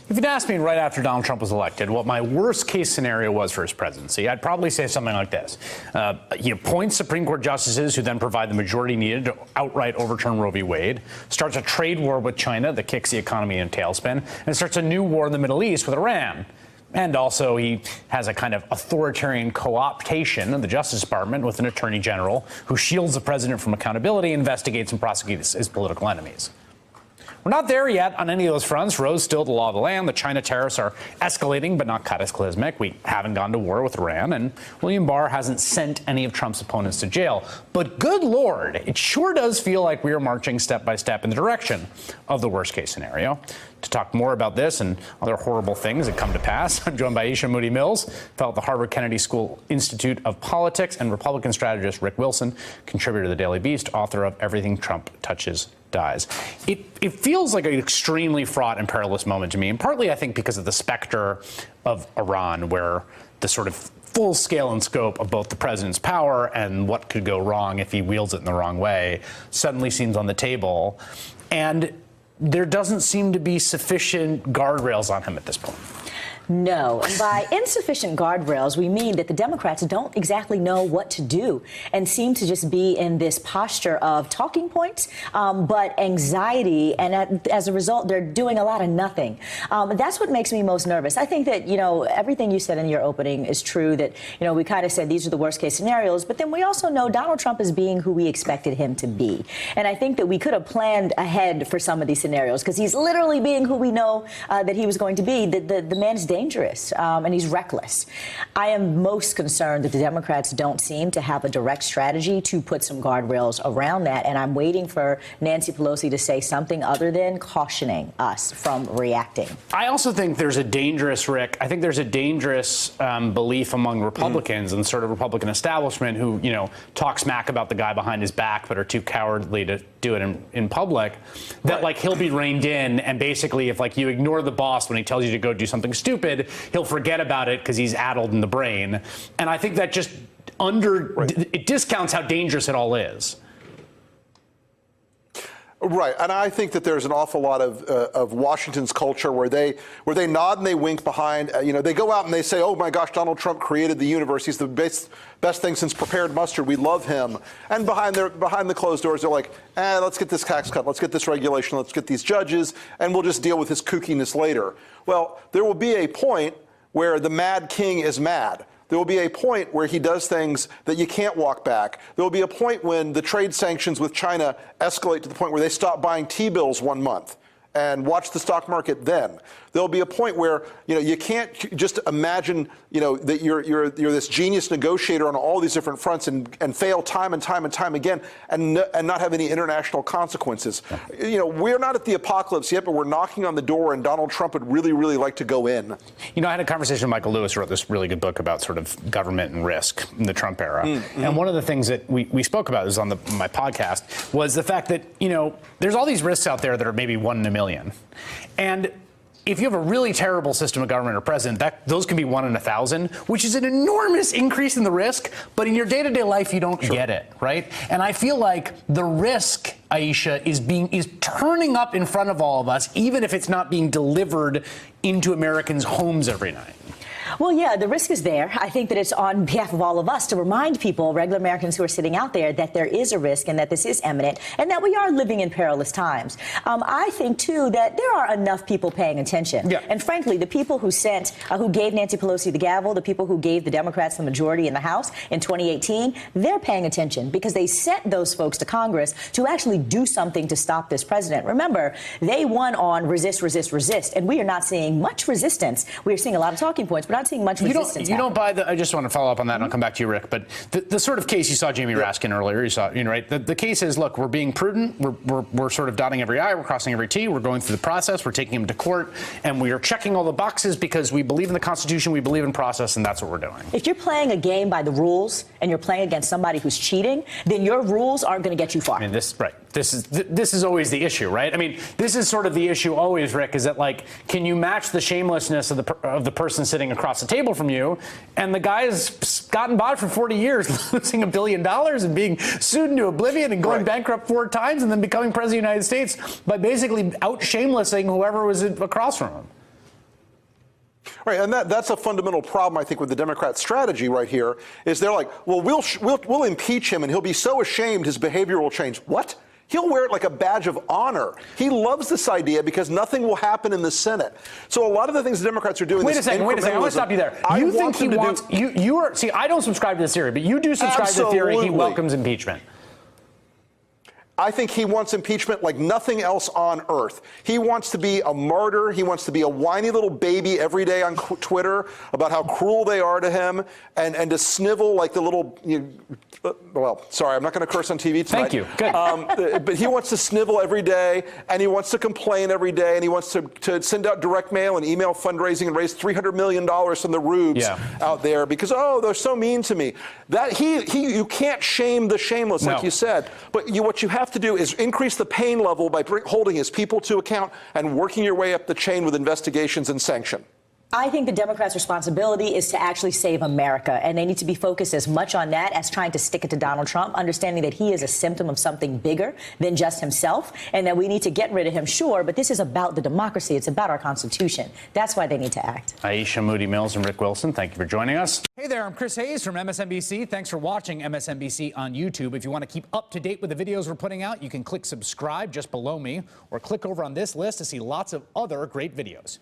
If you'd asked me right after Donald Trump was elected what my worst case scenario was for his presidency, I'd probably say something like this. He appoints Supreme Court justices who then provide the majority needed to outright overturn Roe v. Wade, starts a trade war with China that kicks the economy in a tailspin, and starts a new war in the Middle East with Iran. And also he has a kind of authoritarian co-optation of the Justice Department with an attorney general who shields the president from accountability, investigates and prosecutes his political enemies. We're not there yet on any of those fronts. Roe's still the law of the land. The China tariffs are escalating, but not cataclysmic. We haven't gone to war with Iran, and William Barr hasn't sent any of Trump's opponents to jail. But good Lord, it sure does feel like we are marching step by step in the direction of the worst case scenario. To talk more about this and other horrible things that come to pass, I'm joined by Aisha Moody Mills, fellow at the Harvard Kennedy School Institute of Politics, and Republican strategist Rick Wilson, contributor to the Daily Beast, author of Everything Trump Touches Dies. It feels like an extremely fraught and perilous moment to me, and partly I think because of the specter of Iran, where the sort of full scale and scope of both the president's power and what could go wrong if he wields it in the wrong way suddenly seems on the table. And there doesn't seem to be sufficient guardrails on him at this point. No. And by insufficient guardrails, we mean that the Democrats don't exactly know what to do and seem to just be in this posture of talking points, but anxiety. And as a result, they're doing a lot of nothing. That's what makes me most nervous. I think that, everything you said in your opening is true, that, we kind of said these are the worst case scenarios. But then we also know Donald Trump is being who we expected him to be. And I think that we could have planned ahead for some of these scenarios because he's literally being who we know that he was going to be. The man's dangerous and he's reckless. I am most concerned that the Democrats don't seem to have a direct strategy to put some guardrails around that. And I'm waiting for Nancy Pelosi to say something other than cautioning us from reacting. I also think there's a dangerous, Rick, I think there's a dangerous belief among Republicans and sort of Republican establishment who, talk smack about the guy behind his back but are too cowardly to do it in public, that like he'll be reined in and basically if like you ignore the boss when he tells you to go do something stupid, he'll forget about it because he's addled in the brain. And I think that just it discounts how dangerous it all is. Right, and I think that there's an awful lot of Washington's culture where they nod and they wink behind. They go out and they say, "Oh my gosh, Donald Trump created the universe. He's the best thing since prepared mustard. We love him." And behind the closed doors, they're like, "Let's get this tax cut. Let's get this regulation. Let's get these judges, and we'll just deal with his kookiness later." Well, there will be a point where the Mad King is mad. There will be a point where he does things that you can't walk back. There will be a point when the trade sanctions with China escalate to the point where they stop buying T-bills 1 month. And watch the stock market then. There'll be a point where you can't just imagine that you're this genius negotiator on all these different fronts and fail time and time and time again and not have any international consequences. We're not at the apocalypse yet, but we're knocking on the door, and Donald Trump would really, really like to go in. I had a conversation with Michael Lewis, who wrote this really good book about sort of government and risk in the Trump era. And one of the things that we spoke about is on my podcast was the fact that there's all these risks out there that are maybe 1 in a million. And if you have a really terrible system of government or president, those can be 1 in 1,000, which is an enormous increase in the risk. But in your day-to-day life, you don't get it, right? And I feel like the risk, Aisha, is turning up in front of all of us, even if it's not being delivered into Americans' homes every night. Well, yeah, the risk is there. I think that it's on behalf of all of us to remind people, regular Americans who are sitting out there, that there is a risk and that this is imminent and that we are living in perilous times. I think, too, that there are enough people paying attention. Yeah. And frankly, the people who gave Nancy Pelosi the gavel, the people who gave the Democrats the majority in the House in 2018, they're paying attention because they sent those folks to Congress to actually do something to stop this president. Remember, they won on resist, resist, resist, and we are not seeing much resistance. We are seeing a lot of talking points, but not seeing much resistance. You don't buy I just want to follow up on that, and I'll come back to you, Rick. But the sort of case you saw Jamie Raskin earlier, you saw, right? The case is, look, we're being prudent. We're sort of dotting every I, we're crossing every T. We're going through the process. We're taking him to court, and we are checking all the boxes because we believe in the Constitution, we believe in process, and that's what we're doing. If you're playing a game by the rules and you're playing against somebody who's cheating, then your rules aren't going to get you far. I mean, this is always the issue, right? I mean, this is sort of the issue always, Rick, is that, like, can you match the shamelessness of the person sitting across the table from you, and the guy has gotten by for 40 years, losing $1 billion and being sued into oblivion and going bankrupt 4 times and then becoming president of the United States by basically out-shamelessing whoever was across from him. Right, and that's a fundamental problem, I think, with the Democrat strategy right here, is they're like, well, we'll impeach him, and he'll be so ashamed his behavior will change. What? He'll wear it like a badge of honor. He loves this idea because nothing will happen in the Senate. So a lot of the things the Democrats are doing. Wait a second. I want to stop you there. You think he wants? You are. See, I don't subscribe to this theory, but you do subscribe to the theory he welcomes impeachment. I think he wants impeachment like nothing else on earth. He wants to be a martyr. He wants to be a whiny little baby every day on Twitter about how cruel they are to him, and to snivel like the little. Well, sorry, I'm not going to curse on TV tonight. Thank you. Good. But he wants to snivel every day, and he wants to complain every day, and he wants to send out direct mail and email fundraising and raise $300 million from the rubes out there because they're so mean to me. That you can't shame the shameless, like you said. But what you have to do is increase the pain level by holding his people to account and working your way up the chain with investigations and sanction. I think the Democrats' responsibility is to actually save America, and they need to be focused as much on that as trying to stick it to Donald Trump, understanding that he is a symptom of something bigger than just himself, and that we need to get rid of him, sure, but this is about the democracy. It's about our Constitution. That's why they need to act. Aisha Moody Mills and Rick Wilson, thank you for joining us. Hey there, I'm Chris Hayes from MSNBC. Thanks for watching MSNBC on YouTube. If you want to keep up to date with the videos we're putting out, you can click subscribe just below me, or click over on this list to see lots of other great videos.